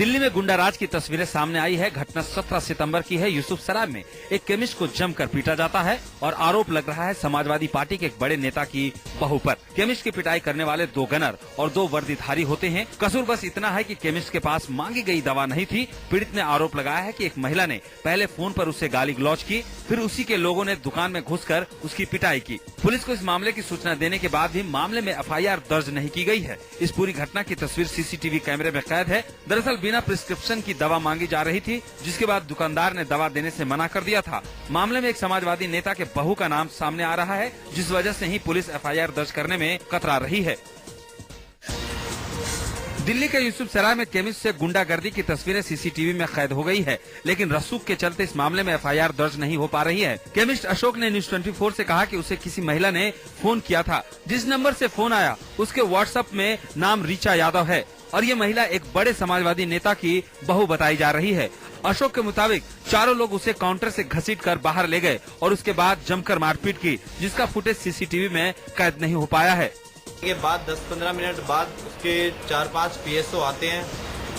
दिल्ली में गुंडाराज की तस्वीरें सामने आई है। घटना 17 सितंबर की है। यूसुफसराय में एक केमिस्ट को जमकर पीटा जाता है और आरोप लग रहा है समाजवादी पार्टी के एक बड़े नेता की बहू पर। केमिस्ट की पिटाई करने वाले 2 गनर और 2 वर्दीधारी होते हैं। कसूर बस इतना है कि केमिस्ट के पास मांगी गई दवा नहीं थी। पीड़ित ने आरोप लगाया है कि एक महिला ने पहले फोन पर उसे गाली गलौज की, फिर उसी के लोगों ने दुकान में घुसकर उसकी पिटाई की। पुलिस को इस मामले की सूचना देने के बाद भी मामले में FIR दर्ज नहीं की गई है। इस पूरी घटना की तस्वीर CCTV कैमरे में कैद है। दरअसल बिना प्रिस्क्रिप्शन की दवा मांगी जा रही थी, जिसके बाद दुकानदार ने दवा देने से मना कर दिया था। मामले में एक समाजवादी नेता के बहू का नाम सामने आ रहा है, जिस वजह से ही पुलिस FIR दर्ज करने में कतरा रही है। दिल्ली के यूसुफसराय में केमिस्ट से गुंडागर्दी की तस्वीरें CCTV में कैद हो गई है, लेकिन रसूख के चलते इस मामले में FIR दर्ज नहीं हो पा रही है। केमिस्ट अशोक ने न्यूज 24 से कहा कि उसे किसी महिला ने फोन किया था। जिस नंबर से फोन आया उसके WhatsApp में नाम रीचा यादव है और ये महिला एक बड़े समाजवादी नेता की बहू बताई जा रही है। अशोक के मुताबिक चारों लोग उसे काउंटर से घसीटकर बाहर ले गए और उसके बाद जमकर मारपीट की, जिसका फुटेज CCTV में कैद नहीं हो पाया है। के बाद 10-15 मिनट बाद उसके 4-5 PSO आते हैं,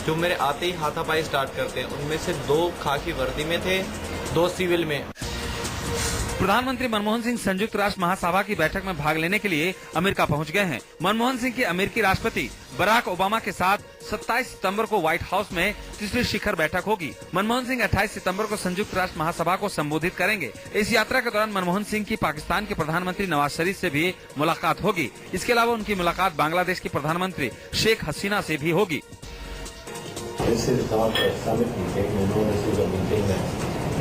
जो मेरे आते ही हाथापाई स्टार्ट करते हैं। उनमें से 2 खाकी वर्दी में थे, 2 सिविल में। प्रधानमंत्री मनमोहन सिंह संयुक्त राष्ट्र महासभा की बैठक में भाग लेने के लिए अमेरिका पहुंच गए हैं। मनमोहन सिंह की अमेरिकी राष्ट्रपति बराक ओबामा के साथ 27 सितंबर को व्हाइट हाउस में तीसरी शिखर बैठक होगी। मनमोहन सिंह 28 सितंबर को संयुक्त राष्ट्र महासभा को संबोधित करेंगे। इस यात्रा के दौरान मनमोहन सिंह की पाकिस्तान के प्रधानमंत्री नवाज शरीफ से भी मुलाकात होगी। इसके अलावा उनकी मुलाकात बांग्लादेश की प्रधानमंत्री शेख हसीना से भी होगी।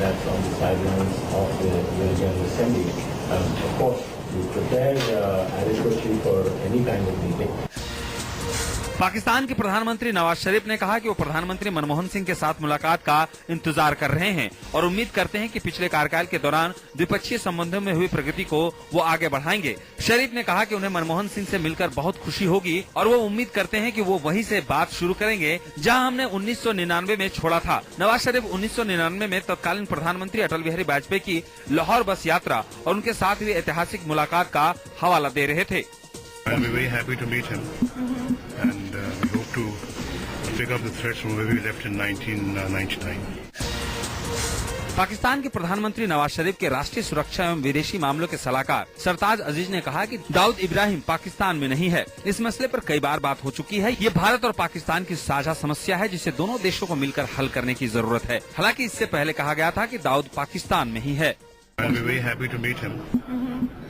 That's on the sidelines of the General Assembly. Of course, we prepare adequately for any kind of meeting. Pakistan के प्रधानमंत्री नवाज शरीफ ने कहा कि वो प्रधानमंत्री मनमोहन सिंह के साथ मुलाकात का इंतजार कर रहे हैं और उम्मीद करते हैं कि पिछले कार्यकाल के दौरान द्विपक्षीय संबंधों में हुई प्रगति को वो आगे बढ़ाएंगे। शरीफ ने कहा कि उन्हें मनमोहन सिंह से मिलकर बहुत खुशी होगी और वो उम्मीद करते हैं कि वो वहीं से बात शुरू करेंगे जहां हमने 1999 में छोड़ा था। नवाज शरीफ 1999 में तत्कालीन प्रधानमंत्री अटल बिहारी वाजपेयी की लाहौर बस यात्रा और उनके साथ हुई ऐतिहासिक मुलाकात का हवाला दे रहे थे। I'll be very happy to meet him, and we hope to pick up the threads from where we left in 1999. Pakistan के प्रधानमंत्री नवाज शरीफ के राष्ट्रीय सुरक्षा एवं विदेशी मामलों के सलाहकार सरताज अजीज ने कहा कि दाऊद इब्राहिम पाकिस्तान में नहीं है। इस मसले पर कई बार बात हो चुकी है। ये भारत और पाकिस्तान की साझा समस्या है, जिसे दोनों देशों को मिलकर हल करने की जरूरत है। हालांकि इससे पहले कहा गया था कि दाऊद पाकिस्तान में ही है। I'll be very happy to meet him,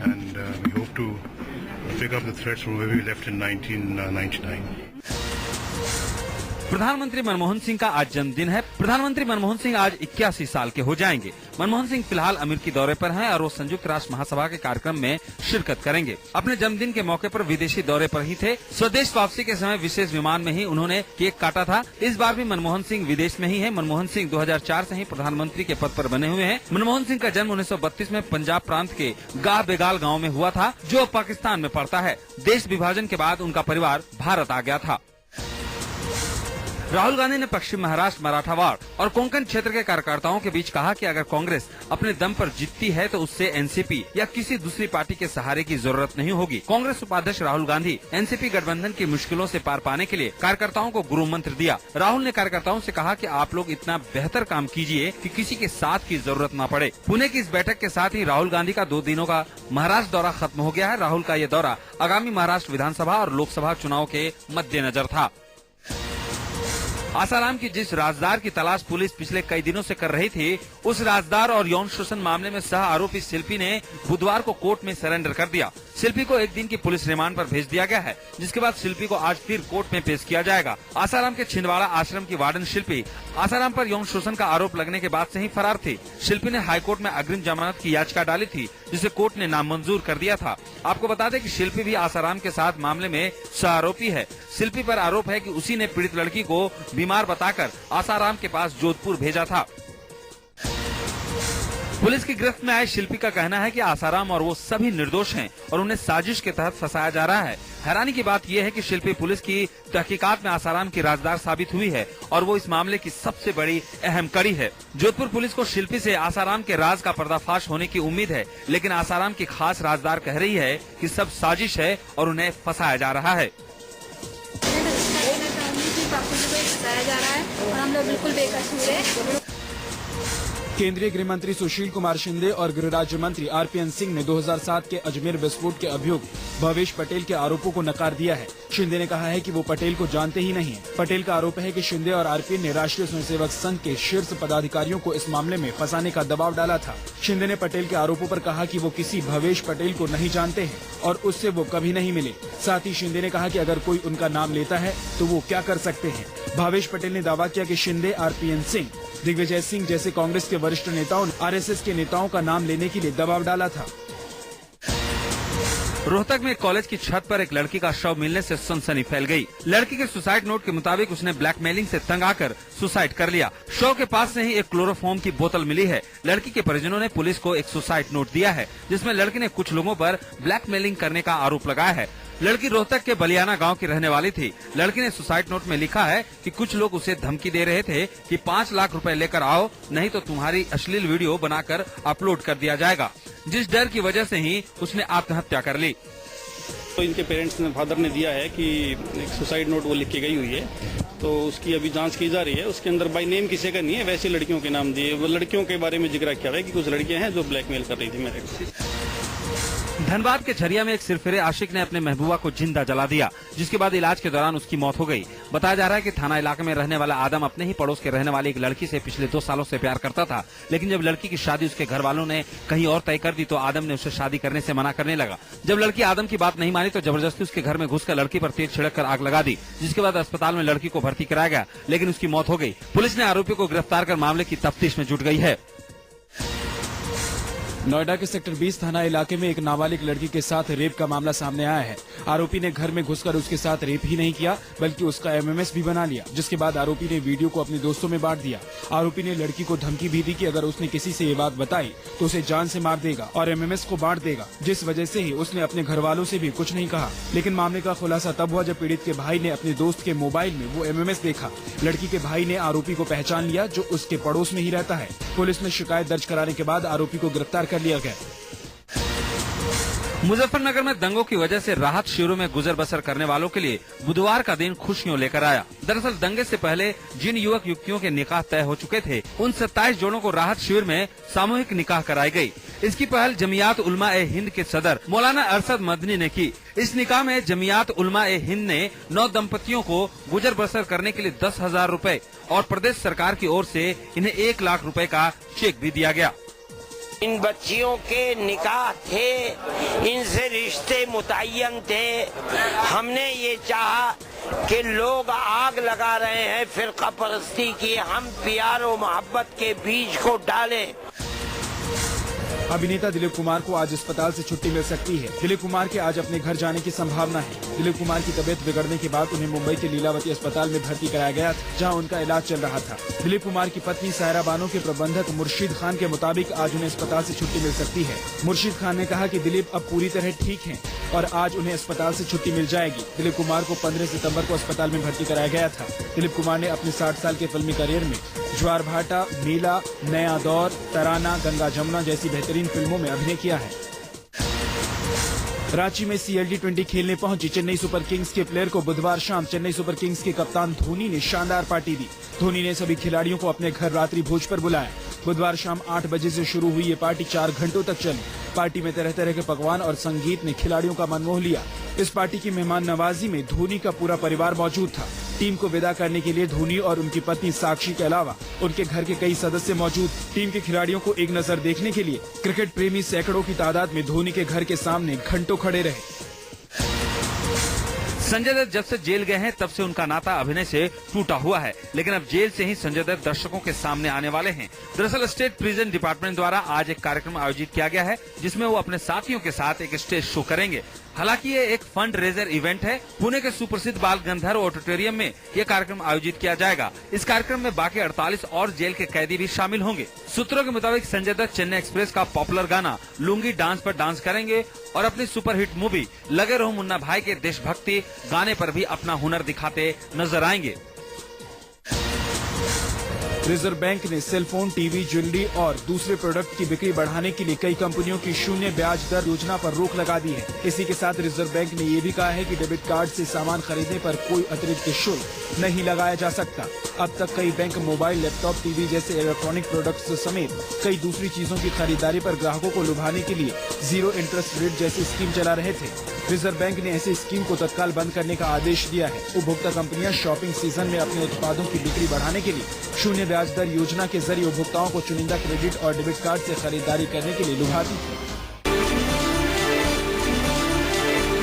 and we hope to pick up the threads from where we left in 1999. प्रधानमंत्री मनमोहन सिंह का आज जन्मदिन है। प्रधानमंत्री मनमोहन सिंह आज 81 साल के हो जाएंगे। मनमोहन सिंह फिलहाल अमेरिकी दौरे पर हैं और वो संयुक्त राष्ट्र महासभा के कार्यक्रम में शिरकत करेंगे। अपने जन्मदिन के मौके पर विदेशी दौरे पर ही थे। स्वदेश वापसी के समय विशेष विमान में ही उन्होंने केक काटा था। इस बार भी मनमोहन सिंह विदेश में ही है। मनमोहन सिंह 2004 से ही प्रधानमंत्री के पद पर बने हुए हैं। मनमोहन सिंह का जन्म 1932 में पंजाब प्रांत के गाह बेगाल गाँव में हुआ था, जो पाकिस्तान में पड़ता है। देश विभाजन के बाद उनका परिवार भारत आ गया था। राहुल गांधी ने पश्चिम महाराष्ट्र, मराठवाड़ और कोंकण क्षेत्र के कार्यकर्ताओं के बीच कहा कि अगर कांग्रेस अपने दम पर जीतती है तो उससे NCP या किसी दूसरी पार्टी के सहारे की जरूरत नहीं होगी। कांग्रेस उपाध्यक्ष राहुल गांधी NCP गठबंधन की मुश्किलों से पार पाने के लिए कार्यकर्ताओं को गुरु मंत्र दिया। राहुल ने कार्यकर्ताओं से कहा कि आप लोग इतना बेहतर काम कीजिए कि किसी के साथ की जरूरत न पड़े। पुणे की इस बैठक के साथ ही राहुल गांधी का 2 दिनों का महाराष्ट्र दौरा खत्म हो गया है। राहुल का ये दौरा आगामी महाराष्ट्र विधानसभा और लोकसभा चुनाव के मद्देनजर था। आसाराम की जिस राजदार की तलाश पुलिस पिछले कई दिनों से कर रही थी, उस राजदार और यौन शोषण मामले में सह आरोपी शिल्पी ने बुधवार को कोर्ट में सरेंडर कर दिया। शिल्पी को 1 दिन की पुलिस रिमांड पर भेज दिया गया है, जिसके बाद शिल्पी को आज फिर कोर्ट में पेश किया जाएगा। आसाराम के छिंदवाड़ा आश्रम की वार्डन शिल्पी आसाराम पर यौन शोषण का आरोप लगने के बाद से ही फरार थी। शिल्पी ने हाईकोर्ट में अग्रिम जमानत की याचिका डाली थी, जिसे कोर्ट ने नामंजूर कर दिया था। आपको बता दें कि शिल्पी भी आसाराम के साथ मामले में सह आरोपी है। शिल्पी पर आरोप है कि उसी ने पीड़ित लड़की को बीमार बताकर आसाराम के पास जोधपुर भेजा था। पुलिस की गिरफ्त में आए शिल्पी का कहना है कि आसाराम और वो सभी निर्दोष हैं और उन्हें साजिश के तहत फंसाया जा रहा है। हैरानी की बात यह है कि शिल्पी पुलिस की तहकीकात में आसाराम की राजदार साबित हुई है और वो इस मामले की सबसे बड़ी अहम कड़ी है। जोधपुर पुलिस को शिल्पी से आसाराम के राज का पर्दाफाश होने की उम्मीद है, लेकिन आसाराम की खास राजदार कह रही है कि सब साजिश है और उन्हें फंसाया जा रहा है। बताया जा रहा है वो बिल्कुल बेकसूर है। केंद्रीय गृह मंत्री सुशील कुमार शिंदे और गृह राज्य मंत्री आरपीएन सिंह ने 2007 के अजमेर विस्फोट के अभियुक्त भवेश पटेल के आरोपों को नकार दिया है। शिंदे ने कहा है कि वो पटेल को जानते ही नहीं है। पटेल का आरोप है कि शिंदे और आरपीएन ने राष्ट्रीय स्वयंसेवक संघ के शीर्ष पदाधिकारियों को इस मामले में फंसाने का दबाव डाला था। शिंदे ने पटेल के आरोपों पर कहा कि वो किसी भवेश पटेल को नहीं जानते हैं और उससे वो कभी नहीं मिले। साथ ही शिंदे ने कहा कि अगर कोई उनका नाम लेता है तो वो क्या कर सकते हैं। भवेश पटेल ने दावा किया कि शिंदे, आरपीएन सिंह, दिग्विजय सिंह जैसे कांग्रेस के वरिष्ठ नेताओं ने आरएसएस के नेताओं का नाम लेने के लिए दबाव डाला था। रोहतक में कॉलेज की छत पर एक लड़की का शव मिलने से सनसनी फैल गई। लड़की के सुसाइड नोट के मुताबिक उसने ब्लैकमेलिंग से तंग आकर सुसाइड कर लिया। शव के पास से ही एक क्लोरोफॉर्म की बोतल मिली है। लड़की के परिजनों ने पुलिस को एक सुसाइड नोट दिया है, जिसमें लड़की ने कुछ लोगों पर ब्लैकमेलिंग करने का आरोप लगाया है। लड़की रोहतक के बलियाना गांव की रहने वाली थी। लड़की ने सुसाइड नोट में लिखा है कि कुछ लोग उसे धमकी दे रहे थे कि 5 लाख रुपए लेकर आओ, नहीं तो तुम्हारी अश्लील वीडियो बनाकर अपलोड कर दिया जाएगा। जिस डर की वजह से ही उसने आत्महत्या कर ली। तो इनके पेरेंट्स ने, फादर ने दिया है कि एक सुसाइड नोट वो लिख के गई हुई है, तो उसकी अभी जांच की जा रही है। उसके अंदर बाय नेम किसी का नहीं है, वैसे लड़कियों के नाम दिए। वो लड़कियों के बारे में जिक्र किया है कि कुछ लड़कियां हैं जो ब्लैकमेल कर रही थी मेरे को। धनबाद के झरिया में एक सिरफिरे आशिक ने अपने महबूबा को जिंदा जला दिया, जिसके बाद इलाज के दौरान उसकी मौत हो गई। बताया जा रहा है कि थाना इलाके में रहने वाला आदम अपने ही पड़ोस के रहने वाली एक लड़की से पिछले 2 सालों से प्यार करता था, लेकिन जब लड़की की शादी उसके घर वालों ने कहीं और तय कर दी तो आदम ने उसे शादी करने से मना करने लगा। जब लड़की आदम की बात नहीं मानी तो जबरदस्ती उसके घर में घुसकर लड़की पर तेज छिड़क कर आग लगा दी, जिसके बाद अस्पताल में लड़की को भर्ती कराया गया, लेकिन उसकी मौत हो गई। पुलिस ने आरोपी को गिरफ्तार कर मामले की तफ्तीश में जुट गई है। नोएडा के सेक्टर 20 थाना इलाके में एक नाबालिग लड़की के साथ रेप का मामला सामने आया है। आरोपी ने घर में घुसकर उसके साथ रेप ही नहीं किया, बल्कि उसका एमएमएस भी बना लिया, जिसके बाद आरोपी ने वीडियो को अपने दोस्तों में बांट दिया। आरोपी ने लड़की को धमकी भी दी कि अगर उसने किसी से ये बात बताई तो उसे जान से मार देगा और एमएमएस को बांट देगा, जिस वजह से ही उसने अपने घर वालों से भी कुछ नहीं कहा। लेकिन मामले का खुलासा तब हुआ जब पीड़ित के भाई ने अपने दोस्त के मोबाइल में वो एमएमएस देखा। लड़की के भाई ने आरोपी को पहचान लिया, जो उसके पड़ोस में ही रहता है। पुलिस ने शिकायत दर्ज कराने के बाद आरोपी को गिरफ्तार कर लिया गया। मुजफ्फरनगर में दंगों की वजह से राहत शिविरों में गुजर बसर करने वालों के लिए बुधवार का दिन खुशियों लेकर आया। दरअसल दंगे से पहले जिन युवक युवतियों के निकाह तय हो चुके थे, उन 27 जोड़ों को राहत शिविर में सामूहिक निकाह कराई गई। इसकी पहल जमियात उलमा ए हिंद के सदर मौलाना अरशद मदनी ने की। इस निकाह में जमियात उलमा ए हिंद ने 9 दंपतियों को गुजर बसर करने के लिए 10,000 रूपए और प्रदेश सरकार की ओर से इन्हें 1 लाख रूपए का चेक भी दिया गया। इन बच्चियों के निकाह थे, इनसे रिश्ते मुतय्यन थे। हमने ये चाहा कि लोग आग लगा रहे हैं फिरका परस्ती की, हम प्यार और मोहब्बत के बीज को डालें। अभिनेता दिलीप कुमार को आज अस्पताल से छुट्टी मिल सकती है। दिलीप कुमार के आज अपने घर जाने की संभावना है। दिलीप कुमार की तबीयत बिगड़ने के बाद उन्हें मुंबई के लीलावती अस्पताल में भर्ती कराया गया, जहां उनका इलाज चल रहा था। दिलीप कुमार की पत्नी सायरा बानो के प्रबंधक मुर्शिद खान के मुताबिक आज उन्हें अस्पताल से छुट्टी मिल सकती है। मुर्शिद खान ने कहा कि दिलीप अब पूरी तरह ठीक हैं और आज उन्हें अस्पताल से छुट्टी मिल जाएगी। दिलीप कुमार को 15 सितम्बर को अस्पताल में भर्ती कराया गया था। दिलीप कुमार ने अपने 60 साल के फिल्मी करियर में ज्वार भाटा, मेला, नया दौर, तराना, गंगा जमुना जैसी बेहतरीन फिल्मों में अभिनय किया है। रांची में CLT 20 खेलने पहुंची चेन्नई सुपर किंग्स के प्लेयर को बुधवार शाम चेन्नई सुपर किंग्स के कप्तान धोनी ने शानदार पार्टी दी। धोनी ने सभी खिलाड़ियों को अपने घर रात्रि भोज पर बुलाया। बुधवार शाम 8 बजे से शुरू हुई ये पार्टी 4 घंटों तक चली। पार्टी में तरह तरह के पकवान और संगीत ने खिलाड़ियों का मन मोह लिया। इस पार्टी की मेहमान नवाजी में धोनी का पूरा परिवार मौजूद था। टीम को विदा करने के लिए धोनी और उनकी पत्नी साक्षी के अलावा उनके घर के कई सदस्य मौजूद। टीम के खिलाड़ियों को एक नजर देखने के लिए क्रिकेट प्रेमी सैकड़ों की तादाद में धोनी के घर के सामने घंटों खड़े रहे। संजय दत्त जब से जेल गए हैं तब से उनका नाता अभिनय से टूटा हुआ है, लेकिन अब जेल से ही संजय दत्त दर्शकों के सामने आने वाले हैं। दरअसल स्टेट प्रिजन डिपार्टमेंट द्वारा आज एक कार्यक्रम आयोजित किया गया है, जिसमें वो अपने साथियों के साथ एक स्टेज शो करेंगे। हालांकि ये एक फंड रेजर इवेंट है। पुणे के सुप्रसिद्ध बाल गंधर्व ऑडिटोरियम में ये कार्यक्रम आयोजित किया जाएगा। इस कार्यक्रम में बाकी 48 और जेल के कैदी भी शामिल होंगे। सूत्रों के मुताबिक संजय दत्त चेन्नई एक्सप्रेस का पॉपुलर गाना लुंगी डांस पर डांस करेंगे और अपनी सुपरहिट मूवी लगे रहो मुन्ना भाई के देशभक्ति गाने पर भी अपना हुनर दिखाते नजर आएंगे। रिजर्व बैंक ने सेलफोन, टीवी, ज्वेलरी और दूसरे प्रोडक्ट की बिक्री बढ़ाने के लिए कई कंपनियों की शून्य ब्याज दर योजना पर रोक लगा दी है। इसी के साथ रिजर्व बैंक ने ये भी कहा है कि डेबिट कार्ड से सामान खरीदने पर कोई अतिरिक्त शुल्क नहीं लगाया जा सकता। अब तक कई बैंक मोबाइल, लैपटॉप, टीवी जैसे इलेक्ट्रॉनिक प्रोडक्ट्स समेत कई दूसरी चीजों की खरीदारी पर ग्राहकों को लुभाने के लिए 0 इंटरेस्ट रेट जैसी स्कीम चला रहे थे। रिजर्व बैंक ने ऐसी स्कीम को तत्काल बंद करने का आदेश दिया है। उपभोक्ता कंपनियां शॉपिंग सीजन में अपने उत्पादों की बिक्री बढ़ाने के लिए शून्य ब्याज दर योजना के जरिए उपभोक्ताओं को चुनिंदा क्रेडिट और डेबिट कार्ड से खरीदारी करने के लिए लुभाती थी।